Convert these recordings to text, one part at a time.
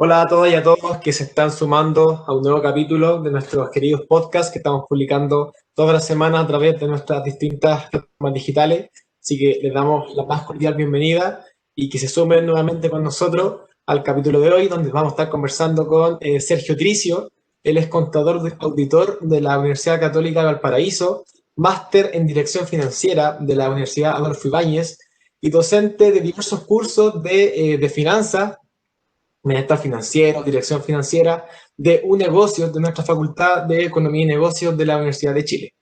Hola a todas y a todos que se están sumando a un nuevo capítulo de nuestros queridos podcasts que estamos publicando todas las semanas a través de nuestras distintas plataformas digitales. Así que les damos la más cordial bienvenida y que se sumen nuevamente con nosotros al capítulo de hoy, donde vamos a estar conversando con Sergio Tricio. Él es auditor de la Universidad Católica de Valparaíso, máster en Dirección Financiera de la Universidad Adolfo Ibáñez y docente de diversos cursos de finanzas, bienestar financiero, dirección financiera de un negocio de nuestra Facultad de Economía y Negocios de la Universidad de Chile.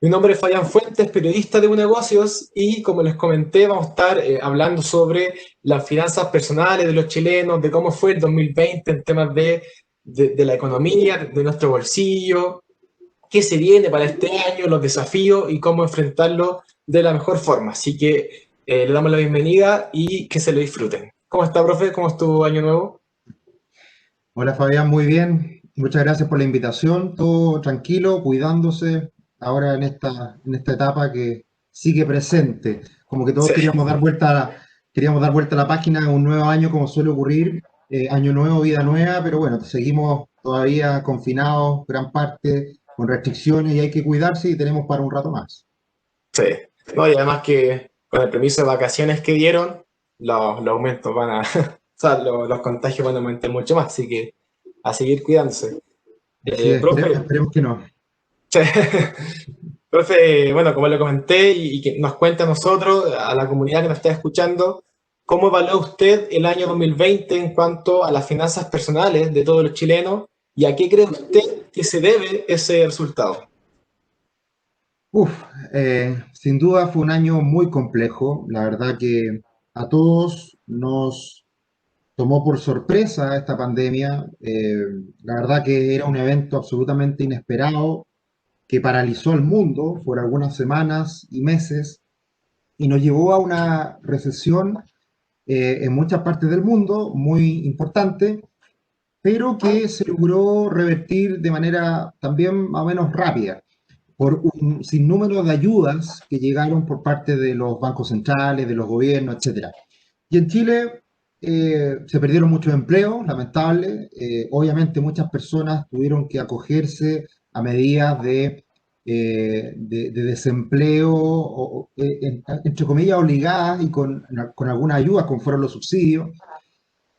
Mi nombre es Fabián Fuentes, periodista de Unegocios, y como les comenté, vamos a estar hablando sobre las finanzas personales de los chilenos, de cómo fue el 2020 en temas de la economía, de nuestro bolsillo, qué se viene para este año, los desafíos y cómo enfrentarlo de la mejor forma. Así que le damos la bienvenida y que se lo disfruten. ¿Cómo está, profe? ¿Cómo estuvo año nuevo? Hola Fabián, muy bien. Muchas gracias por la invitación. Todo tranquilo, cuidándose ahora en esta etapa que sigue presente. Como que todos Sí. queríamos dar vuelta a la página, un nuevo año como suele ocurrir, año nuevo, vida nueva, pero bueno, seguimos todavía confinados, gran parte, con restricciones y hay que cuidarse y tenemos para un rato más. Sí. No, y además que con el permiso de vacaciones que dieron, los aumentos van a, o sea, los contagios van a aumentar mucho más, así que a seguir cuidándose. Así es, Profe, esperemos que no. sí. Profe, bueno, como le comenté y que nos cuenta a nosotros, a la comunidad que nos está escuchando, ¿cómo evaluó usted el año 2020 en cuanto a las finanzas personales de todos los chilenos y a qué cree usted que se debe ese resultado? Uf, sin duda fue un año muy complejo. La verdad que a todos nos tomó por sorpresa esta pandemia. La verdad que era un evento absolutamente inesperado que paralizó el mundo por algunas semanas y meses y nos llevó a una recesión en muchas partes del mundo muy importante, pero que se logró revertir de manera también más o menos rápida por un sinnúmero de ayudas que llegaron por parte de los bancos centrales, de los gobiernos, etcétera. Y en Chile se perdieron muchos empleos, lamentable. Obviamente muchas personas tuvieron que acogerse a medidas de desempleo, entre comillas, obligadas y con algunas ayudas, como fueron los subsidios.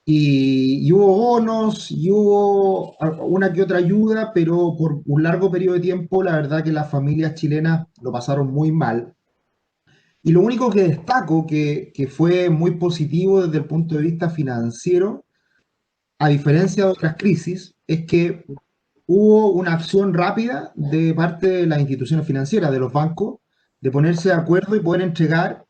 Y hubo bonos y hubo una que otra ayuda, pero por un largo periodo de tiempo, la verdad que las familias chilenas lo pasaron muy mal. Y lo único que destaco que fue muy positivo desde el punto de vista financiero, a diferencia de otras crisis, es que hubo una acción rápida de parte de las instituciones financieras, de los bancos, de ponerse de acuerdo y poder entregar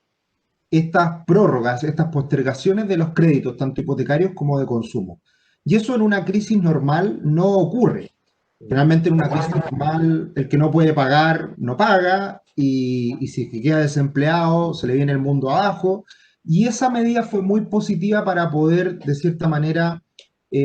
estas prórrogas, estas postergaciones de los créditos, tanto hipotecarios como de consumo. Y eso en una crisis normal no ocurre. Generalmente en una crisis normal, el que no puede pagar, no paga, y si es que queda desempleado, se le viene el mundo abajo. Y esa medida fue muy positiva para poder, de cierta manera,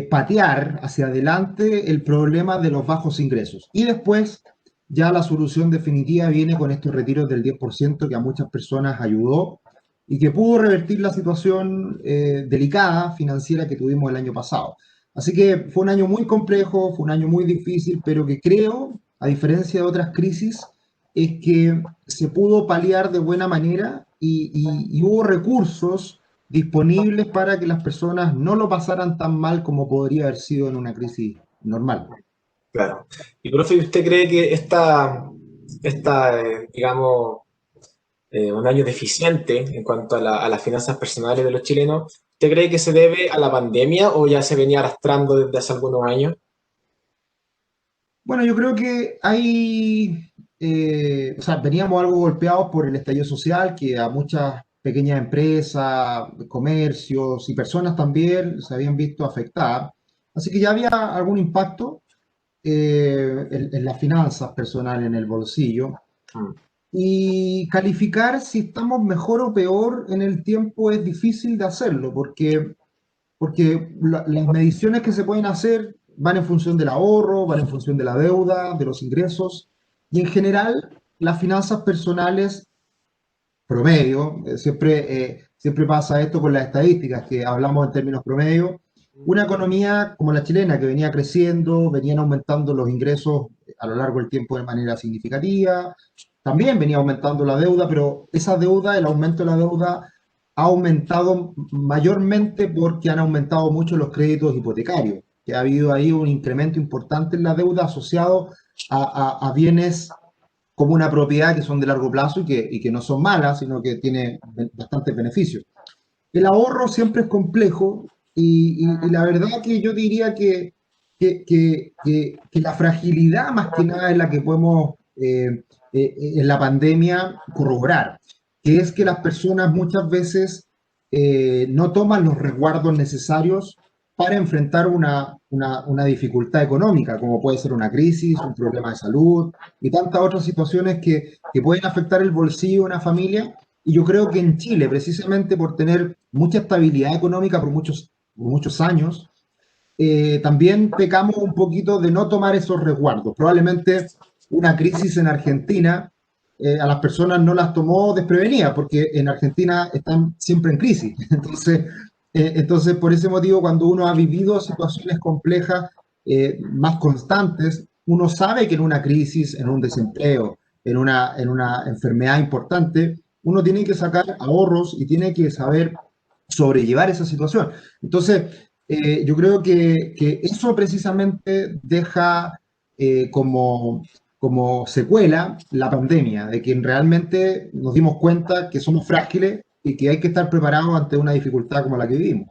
patear hacia adelante el problema de los bajos ingresos. Y después, ya la solución definitiva viene con estos retiros del 10% que a muchas personas ayudó y que pudo revertir la situación delicada financiera que tuvimos el año pasado. Así que fue un año muy complejo, fue un año muy difícil, pero que creo, a diferencia de otras crisis, es que se pudo paliar de buena manera y hubo recursos disponibles para que las personas no lo pasaran tan mal como podría haber sido en una crisis normal. Claro. Y profe, ¿usted cree que digamos, un año deficiente en cuanto a las finanzas personales de los chilenos, ¿usted cree que se debe a la pandemia o ya se venía arrastrando desde hace algunos años? Bueno, yo creo que o sea, veníamos algo golpeados por el estallido social, que a muchas pequeñas empresas, comercios y personas también se habían visto afectadas. Así que ya había algún impacto en las finanzas personales, en el bolsillo. Mm. Y calificar si estamos mejor o peor en el tiempo es difícil de hacerlo, porque las mediciones que se pueden hacer van en función del ahorro, van en función de la deuda, de los ingresos, y en general las finanzas personales promedio, siempre pasa esto con las estadísticas, que hablamos en términos promedio, una economía como la chilena, que venía creciendo, venían aumentando los ingresos a lo largo del tiempo de manera significativa, también venía aumentando la deuda, pero esa deuda, el aumento de la deuda, ha aumentado mayormente porque han aumentado mucho los créditos hipotecarios, que ha habido ahí un incremento importante en la deuda asociado a bienes como una propiedad que son de largo plazo y que no son malas, sino que tiene bastantes beneficios. El ahorro siempre es complejo y la verdad que yo diría que la fragilidad más que nada es la que podemos en la pandemia corroborar, que es que las personas muchas veces no toman los resguardos necesarios para enfrentar una dificultad económica, como puede ser una crisis, un problema de salud y tantas otras situaciones que pueden afectar el bolsillo de una familia. Y yo creo que en Chile, precisamente por tener mucha estabilidad económica por muchos años, también pecamos un poquito de no tomar esos resguardos. Probablemente una crisis en Argentina a las personas no las tomó desprevenidas, porque en Argentina están siempre en crisis. Entonces, por ese motivo, cuando uno ha vivido situaciones complejas más constantes, uno sabe que en una crisis, en un desempleo, en una enfermedad importante, uno tiene que sacar ahorros y tiene que saber sobrellevar esa situación. Entonces, yo creo que eso precisamente deja como secuela la pandemia, de que realmente nos dimos cuenta que somos frágiles y que hay que estar preparados ante una dificultad como la que vivimos.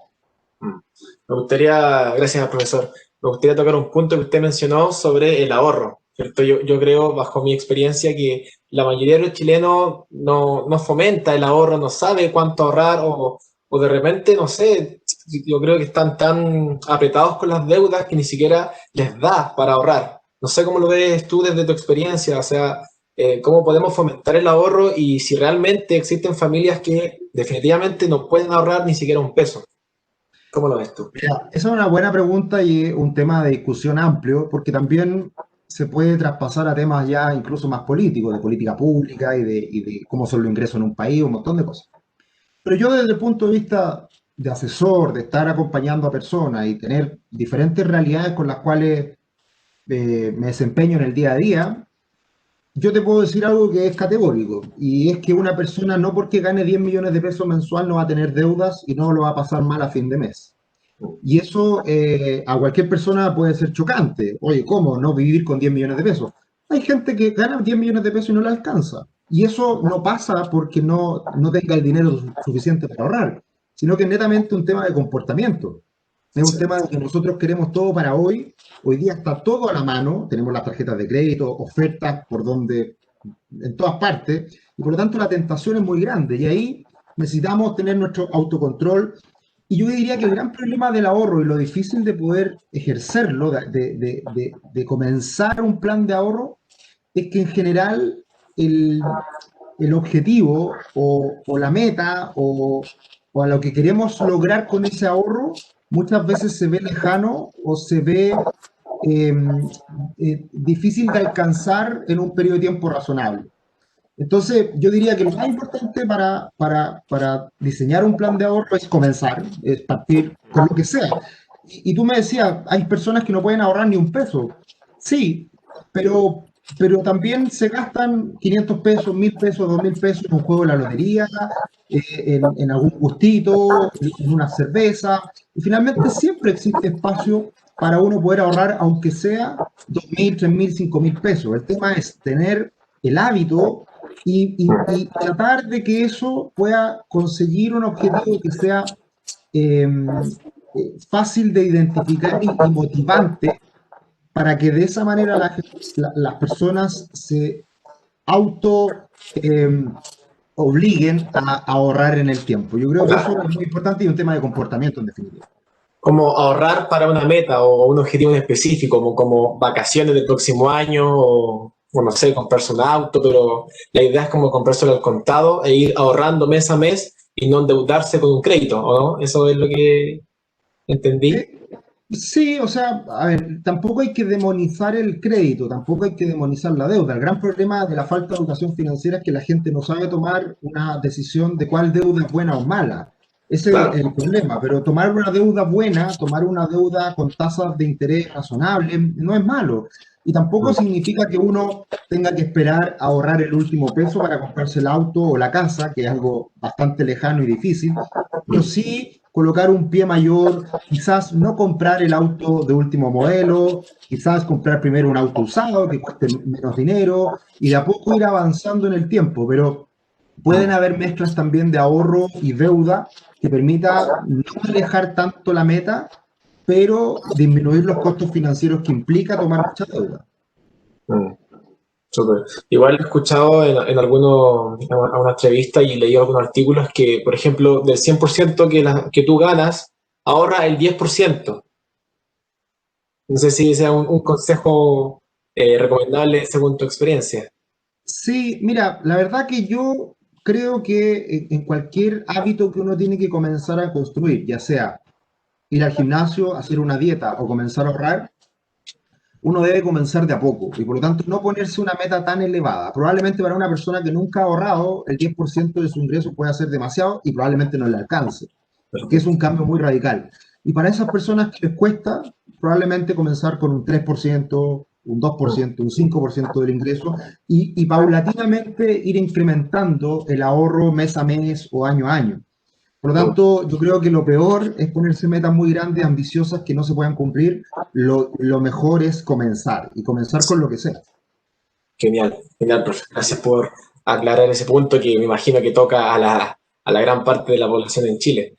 Me gustaría, gracias profesor, me gustaría tocar un punto que usted mencionó sobre el ahorro, ¿cierto? Yo creo, bajo mi experiencia, que la mayoría de los chilenos no fomenta el ahorro, no sabe cuánto ahorrar o de repente, no sé, yo creo que están tan apretados con las deudas que ni siquiera les da para ahorrar. No sé cómo lo ves tú desde tu experiencia, o sea, cómo podemos fomentar el ahorro y si realmente existen familias que definitivamente no pueden ahorrar ni siquiera un peso. ¿Cómo lo ves tú? Mira, esa es una buena pregunta y un tema de discusión amplio, porque también se puede traspasar a temas ya incluso más políticos, de política pública y de cómo son los ingresos en un país, un montón de cosas. Pero yo desde el punto de vista de asesor, de estar acompañando a personas y tener diferentes realidades con las cuales me desempeño en el día a día, yo te puedo decir algo que es categórico, y es que una persona no porque gane 10 millones de pesos mensual no va a tener deudas y no lo va a pasar mal a fin de mes. Y eso a cualquier persona puede ser chocante. Oye, ¿cómo no vivir con 10 millones de pesos? Hay gente que gana 10 millones de pesos y no le alcanza. Y eso no pasa porque no tenga el dinero suficiente para ahorrar, sino que es netamente un tema de comportamiento. Es un Sí. tema de que nosotros queremos todo para hoy. Hoy día está todo a la mano. Tenemos las tarjetas de crédito, ofertas por donde, en todas partes. Y por lo tanto la tentación es muy grande. Y ahí necesitamos tener nuestro autocontrol. Y yo diría que el gran problema del ahorro y lo difícil de poder ejercerlo, de comenzar un plan de ahorro, es que en general el, el objetivo o la meta o a lo que queremos lograr con ese ahorro muchas veces se ve lejano o se ve eh, difícil de alcanzar en un periodo de tiempo razonable. Entonces, yo diría que lo más importante para diseñar un plan de ahorro es comenzar, es partir con lo que sea. Y tú me decías, hay personas que no pueden ahorrar ni un peso. Sí, pero, pero también se gastan 500 pesos, 1000 pesos, 2000 pesos en un juego de la lotería, en algún gustito, en una cerveza. Y finalmente siempre existe espacio para uno poder ahorrar, aunque sea 2000, 3000, 5000 pesos. El tema es tener el hábito y tratar de que eso pueda conseguir un objetivo que sea eh, fácil de identificar y motivante para que de esa manera las personas se auto eh, obliguen a ahorrar en el tiempo. Yo creo que eso es muy importante y un tema de comportamiento en definitiva. Como ahorrar para una meta o un objetivo en específico, como vacaciones del próximo año o no sé, comprarse un auto, pero la idea es como comprárselo al contado e ir ahorrando mes a mes y no endeudarse con un crédito, ¿o no? Eso es lo que entendí. Eh, Sí, o sea, a ver, tampoco hay que demonizar el crédito, tampoco hay que demonizar la deuda. El gran problema de la falta de educación financiera es que la gente no sabe tomar una decisión de cuál deuda es buena o mala. Ese es Claro. el problema, pero tomar una deuda buena, tomar una deuda con tasas de interés razonables, no es malo. Y tampoco Mm. significa que uno tenga que esperar a ahorrar el último peso para comprarse el auto o la casa, que es algo bastante lejano y difícil, pero Mm. sí colocar un pie mayor, quizás no comprar el auto de último modelo, quizás comprar primero un auto usado que cueste menos dinero y de a poco ir avanzando en el tiempo, pero pueden Mm. haber mezclas también de ahorro y deuda que permita no alejar tanto la meta, pero disminuir los costos financieros que implica tomar mucha deuda. Mm. Súper. Igual he escuchado en a una entrevista y leído algunos artículos que, por ejemplo, del 100% que tú ganas, ahorra el 10%. No sé si sea un consejo recomendable según tu experiencia. Sí, mira, la verdad que yo creo que en cualquier hábito que uno tiene que comenzar a construir, ya sea ir al gimnasio, hacer una dieta o comenzar a ahorrar, uno debe comenzar de a poco y por lo tanto no ponerse una meta tan elevada. Probablemente para una persona que nunca ha ahorrado, el 10% de su ingreso puede ser demasiado y probablemente no le alcance, porque es un Perfecto. cambio muy radical. Y para esas personas que les cuesta, probablemente comenzar con un 3%, un dos por Mm. ciento, un 5% del ingreso y paulatinamente ir incrementando el ahorro mes a mes o año a año. Por lo Mm. tanto, yo creo que lo peor es ponerse metas muy grandes, ambiciosas, que no se puedan cumplir. Lo mejor es comenzar y comenzar con lo que sea. Genial, genial, profe. Gracias por aclarar ese punto que me imagino que toca a la gran parte de la población en Chile.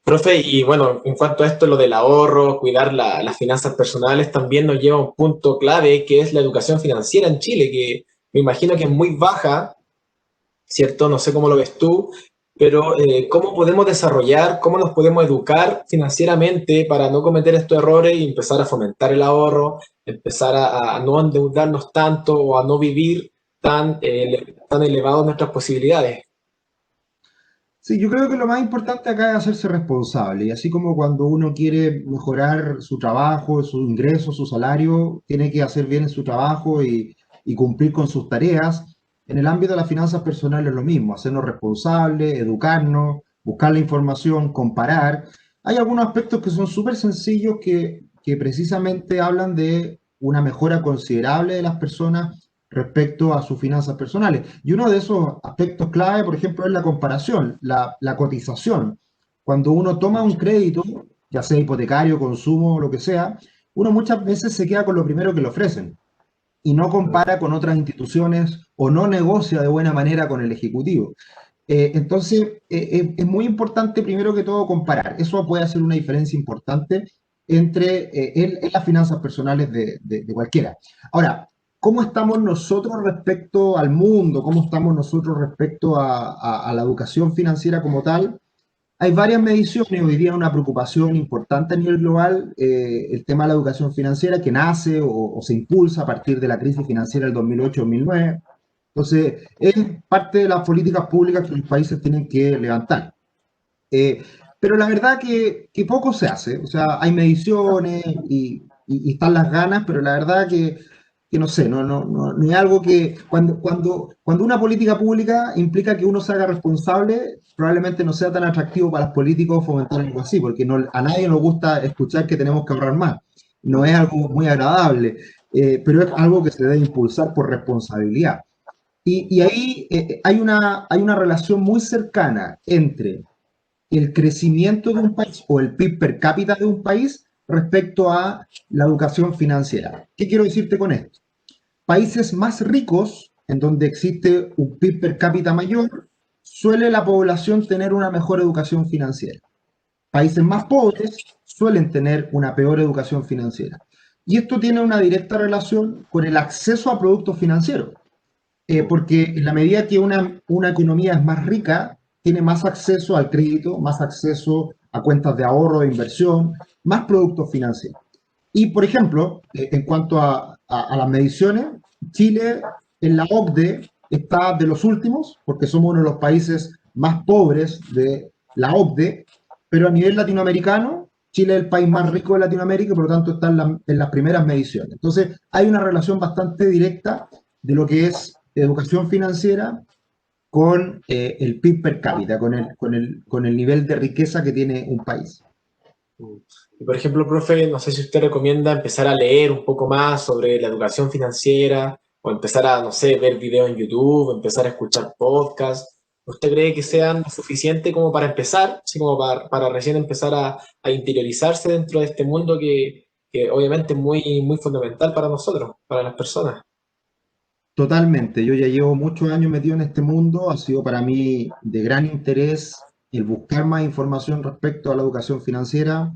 Profe, y bueno, en cuanto a esto, lo del ahorro, cuidar las finanzas personales, también nos lleva a un punto clave que es la educación financiera en Chile, que me imagino que es muy baja, ¿cierto? No sé cómo lo ves tú, pero ¿cómo podemos desarrollar, cómo nos podemos educar financieramente para no cometer estos errores y empezar a fomentar el ahorro, empezar a no endeudarnos tanto o a no vivir tan elevados nuestras posibilidades? Sí, yo creo que lo más importante acá es hacerse responsable. Y así como cuando uno quiere mejorar su trabajo, su ingreso, su salario, tiene que hacer bien su trabajo y cumplir con sus tareas. En el ámbito de las finanzas personales es lo mismo, hacernos responsables, educarnos, buscar la información, comparar. Hay algunos aspectos que son súper sencillos que precisamente hablan de una mejora considerable de las personas respecto a sus finanzas personales. Y uno de esos aspectos clave, por ejemplo, es la comparación, la cotización. Cuando uno toma un crédito, ya sea hipotecario, consumo, o lo que sea, uno muchas veces se queda con lo primero que le ofrecen y no compara con otras instituciones o no negocia de buena manera con el ejecutivo. Entonces, es muy importante primero que todo comparar. Eso puede hacer una diferencia importante entre en las finanzas personales de cualquiera. Ahora, ¿cómo estamos nosotros respecto al mundo? ¿Cómo estamos nosotros respecto a la educación financiera como tal? Hay varias mediciones, hoy día una preocupación importante a nivel global, el tema de la educación financiera que nace o se impulsa a partir de la crisis financiera del 2008-2009. Entonces, es parte de las políticas públicas que los países tienen que levantar. Eh, pero la verdad que poco se hace, o sea, hay mediciones y están las ganas, pero la verdad que no sé, no es algo que cuando una política pública implica que uno se haga responsable, probablemente no sea tan atractivo para los políticos fomentar algo así, porque a nadie nos gusta escuchar que tenemos que ahorrar más. No es algo muy agradable, pero es algo que se debe impulsar por responsabilidad. Y ahí hay una relación muy cercana entre el crecimiento de un país o el PIB per cápita de un país respecto a la educación financiera. ¿Qué quiero decirte con esto? Países más ricos, en donde existe un PIB per cápita mayor, suele la población tener una mejor educación financiera. Países más pobres suelen tener una peor educación financiera. Y esto tiene una directa relación con el acceso a productos financieros. Porque en la medida que una economía es más rica, tiene más acceso al crédito, más acceso a cuentas de ahorro, de inversión, más productos financieros. Y, por ejemplo, en cuanto a las mediciones, Chile en la OCDE está de los últimos, porque somos uno de los países más pobres de la OCDE, pero a nivel latinoamericano, Chile es el país más rico de Latinoamérica y por lo tanto está en las primeras mediciones. Entonces, hay una relación bastante directa de lo que es educación financiera con el PIB per cápita, con el nivel de riqueza que tiene un país. Y por ejemplo, profe, no sé si usted recomienda empezar a leer un poco más sobre la educación financiera o empezar a, no sé, ver videos en YouTube, empezar a escuchar podcasts. ¿Usted cree que sean suficientes como para empezar, así como para recién empezar a interiorizarse dentro de este mundo que obviamente es muy, muy fundamental para nosotros, para las personas? Totalmente, yo ya llevo muchos años metido en este mundo, ha sido para mí de gran interés el buscar más información respecto a la educación financiera.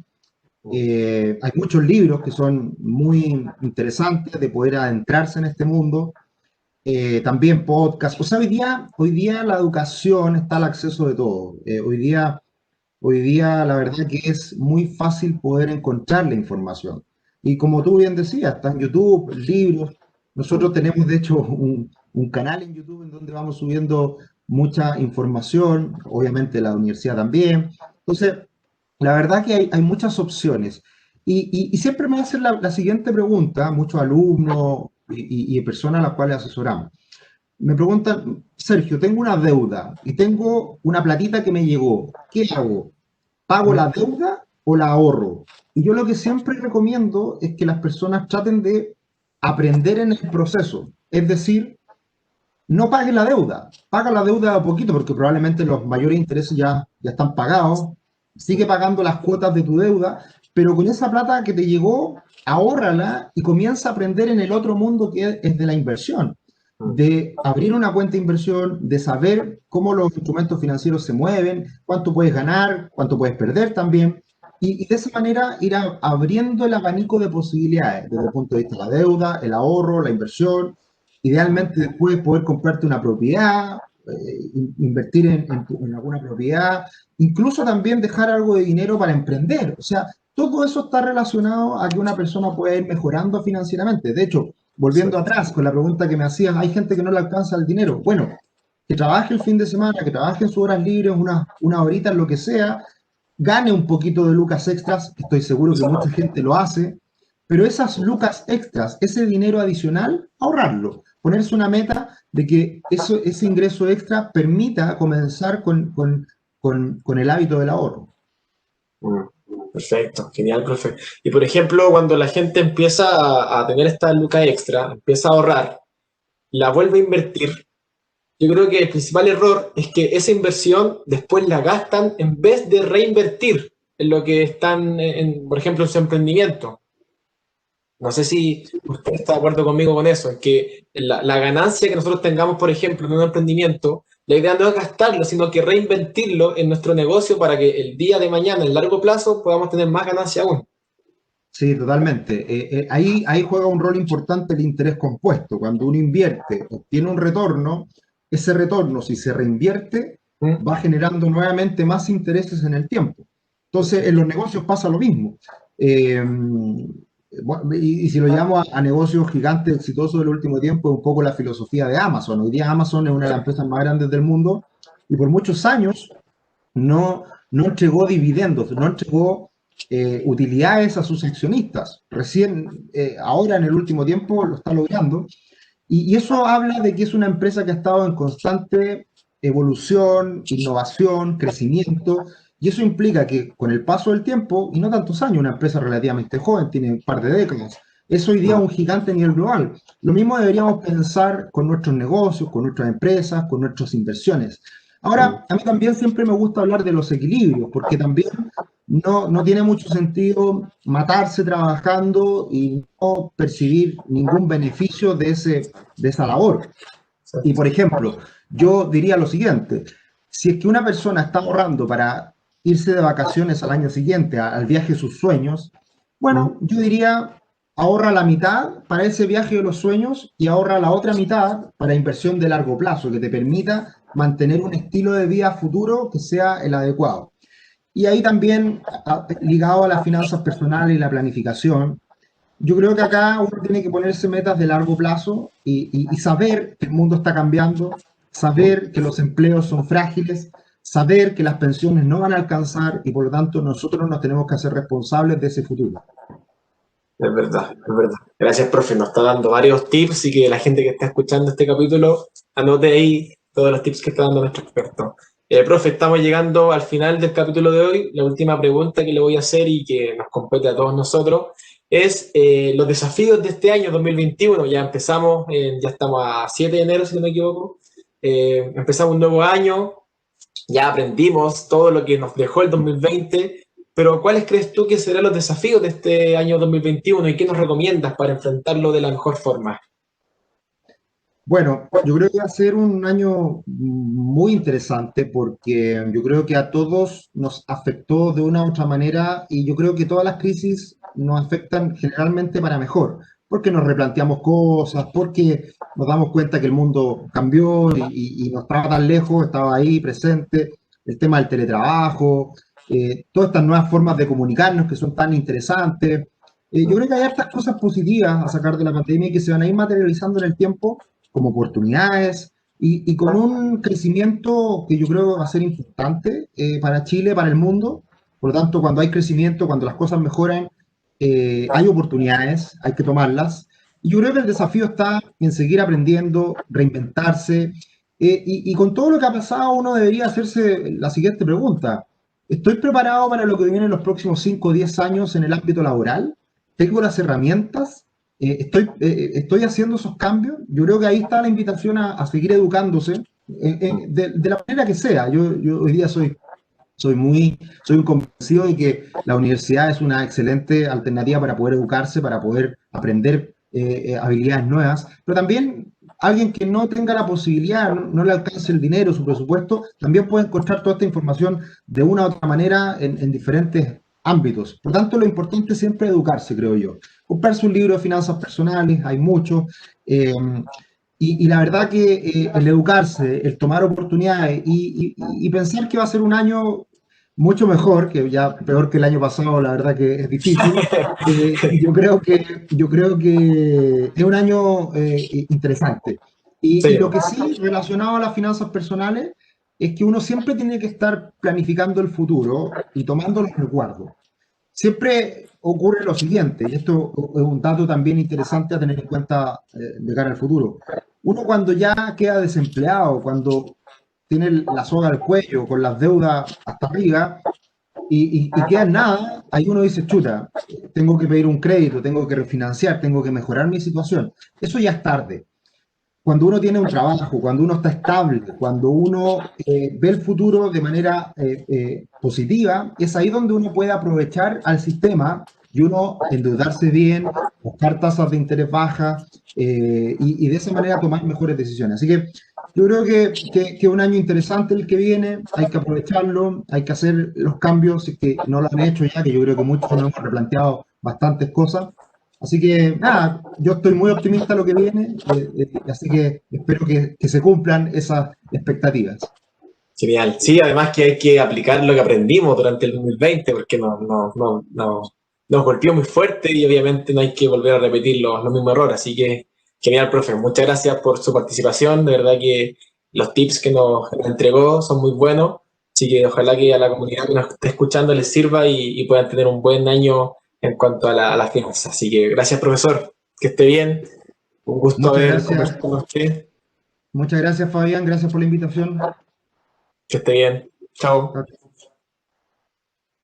Hay muchos libros que son muy interesantes de poder adentrarse en este mundo. También podcasts. O sea, hoy día la educación está al acceso de todo. Hoy día la verdad que es muy fácil poder encontrar la información. Y como tú bien decías, está en YouTube, libros. Nosotros tenemos de hecho un canal en YouTube en donde vamos subiendo mucha información, obviamente la universidad también. Entonces, la verdad que hay muchas opciones. Y siempre me hacen la siguiente pregunta, muchos alumnos y personas a las cuales asesoramos. Me preguntan, Sergio, tengo una deuda y tengo una platita que me llegó. ¿Qué hago? ¿Pago la deuda o la ahorro? Y yo lo que siempre recomiendo es que las personas traten de aprender en el proceso. Es decir, no pagues la deuda, paga la deuda a poquito porque probablemente los mayores intereses ya están pagados, sigue pagando las cuotas de tu deuda, pero con esa plata que te llegó, ahórrala y comienza a aprender en el otro mundo que es de la inversión, de abrir una cuenta de inversión, de saber cómo los instrumentos financieros se mueven, cuánto puedes ganar, cuánto puedes perder también, y de esa manera ir abriendo el abanico de posibilidades desde el punto de vista de la deuda, el ahorro, la inversión. Idealmente después poder comprarte una propiedad, invertir en alguna propiedad, incluso también dejar algo de dinero para emprender. O sea, todo eso está relacionado a que una persona pueda ir mejorando financieramente. De hecho, volviendo atrás con la pregunta que me hacías, hay gente que no le alcanza el dinero. Bueno, que trabaje el fin de semana, que trabaje en sus horas libres, una horita, en lo que sea, gane un poquito de lucas extras, estoy seguro que mucha gente lo hace, pero esas lucas extras, ese dinero adicional, ahorrarlo, ponerse una meta de que ese ingreso extra permita comenzar con el hábito del ahorro. Mm, Perfecto, genial, profe. Y por ejemplo, cuando la gente empieza a tener esta luca extra, empieza a ahorrar, la vuelve a invertir, yo creo que el principal error es que esa inversión después la gastan en vez de reinvertir en lo que están, por ejemplo, en su emprendimiento. No sé si usted está de acuerdo conmigo con eso, en que la ganancia que nosotros tengamos, por ejemplo, en un emprendimiento, la idea no es gastarlo, sino que reinvertirlo en nuestro negocio para que el día de mañana, en largo plazo, podamos tener más ganancia aún. Sí, totalmente. Ahí juega un rol importante el interés compuesto. Cuando uno invierte, obtiene un retorno, ese retorno, si se reinvierte, ¿Mm? va generando nuevamente más intereses en el tiempo. Entonces, en los negocios pasa lo mismo. Eh, y si lo llevamos a negocios gigantes exitosos del último tiempo, es un poco la filosofía de Amazon. Hoy día Amazon es una de las empresas más grandes del mundo y por muchos años no entregó dividendos, no entregó utilidades a sus accionistas. Recién, ahora en el último tiempo, lo está logrando. Y eso habla de que es una empresa que ha estado en constante evolución, innovación, crecimiento, y eso implica que con el paso del tiempo, y no tantos años, una empresa relativamente joven, tiene un par de décadas, es hoy día un gigante a nivel global. Lo mismo deberíamos pensar con nuestros negocios, con nuestras empresas, con nuestras inversiones. Ahora, a mí también siempre me gusta hablar de los equilibrios, porque también no tiene mucho sentido matarse trabajando y no percibir ningún beneficio de esa labor. Y por ejemplo, yo diría lo siguiente, si es que una persona está ahorrando para irse de vacaciones al año siguiente, al viaje de sus sueños, bueno, yo diría ahorra la mitad para ese viaje de los sueños y ahorra la otra mitad para inversión de largo plazo, que te permita mantener un estilo de vida futuro que sea el adecuado. Y ahí también, ligado a las finanzas personales y la planificación, yo creo que acá uno tiene que ponerse metas de largo plazo y saber que el mundo está cambiando, saber que los empleos son frágiles, saber que las pensiones no van a alcanzar y por lo tanto nosotros nos tenemos que hacer responsables de ese futuro. Es verdad, es verdad. Gracias, profe. Nos está dando varios tips y que la gente que está escuchando este capítulo anote ahí todos los tips que está dando nuestro experto. Profe, estamos llegando al final del capítulo de hoy. La última pregunta que le voy a hacer y que nos compete a todos nosotros es los desafíos de este año 2021. Ya empezamos, ya estamos a 7 de enero, si no me equivoco. Empezamos un nuevo año, ya aprendimos todo lo que nos dejó el 2020, pero ¿cuáles crees tú que serán los desafíos de este año 2021 y qué nos recomiendas para enfrentarlo de la mejor forma? Bueno, yo creo que va a ser un año muy interesante porque yo creo que a todos nos afectó de una u otra manera y yo creo que todas las crisis nos afectan generalmente para mejor, porque nos replanteamos cosas, porque nos damos cuenta que el mundo cambió y no estaba tan lejos, estaba ahí presente, el tema del teletrabajo, todas estas nuevas formas de comunicarnos que son tan interesantes. Yo creo que hay hartas cosas positivas a sacar de la pandemia y que se van a ir materializando en el tiempo como oportunidades y con un crecimiento que yo creo va a ser importante para Chile, para el mundo. Por lo tanto, cuando hay crecimiento, cuando las cosas mejoran, hay oportunidades, hay que tomarlas. Y yo creo que el desafío está en seguir aprendiendo, reinventarse. Y con todo lo que ha pasado, uno debería hacerse la siguiente pregunta. ¿Estoy preparado para lo que viene en los próximos 5 o 10 años en el ámbito laboral? ¿Tengo las herramientas? Estoy haciendo esos cambios. Yo creo que ahí está la invitación a seguir educándose de la manera que sea. Yo hoy día soy un convencido de que la universidad es una excelente alternativa para poder educarse, para poder aprender habilidades nuevas, pero también alguien que no tenga la posibilidad, no le alcance el dinero, su presupuesto, también puede encontrar toda esta información de una u otra manera en diferentes ámbitos. Por tanto, lo importante es siempre educarse, creo yo. Comprarse un libro de finanzas personales, hay muchos. Y la verdad que el educarse, el tomar oportunidades y pensar que va a ser un año mucho mejor, que ya peor que el año pasado, la verdad que es difícil. Yo creo que es un año interesante. Y Sí, lo que sí, relacionado a las finanzas personales, es que uno siempre tiene que estar planificando el futuro y tomando los resguardos. Siempre ocurre lo siguiente, y esto es un dato también interesante a tener en cuenta de cara al futuro. Uno cuando ya queda desempleado, cuando tiene la soga al cuello, con las deudas hasta arriba, y queda en nada, ahí uno dice, chuta, tengo que pedir un crédito, tengo que refinanciar, tengo que mejorar mi situación. Eso ya es tarde. Cuando uno tiene un trabajo, cuando uno está estable, cuando uno ve el futuro de manera positiva, es ahí donde uno puede aprovechar al sistema y uno endeudarse bien, buscar tasas de interés bajas y de esa manera tomar mejores decisiones. Así que yo creo que un año interesante el que viene, hay que aprovecharlo, hay que hacer los cambios que no lo han hecho ya, que yo creo que muchos nos hemos replanteado bastantes cosas. Así que nada, yo estoy muy optimista a lo que viene, así que espero que se cumplan esas expectativas. genial. Sí, además que hay que aplicar lo que aprendimos durante el 2020 porque nos golpeó muy fuerte y obviamente no hay que volver a repetir los mismos errores. Así que genial, profe. Muchas gracias por su participación. De verdad que los tips que nos entregó son muy buenos. Así que ojalá que a la comunidad que nos esté escuchando les sirva y puedan tener un buen año en cuanto a las finanzas. Así que gracias, profesor. Que esté bien. Un gusto Muchas haber gracias, conversado con usted. muchas gracias Fabián, gracias por la invitación. Que esté bien. Chao.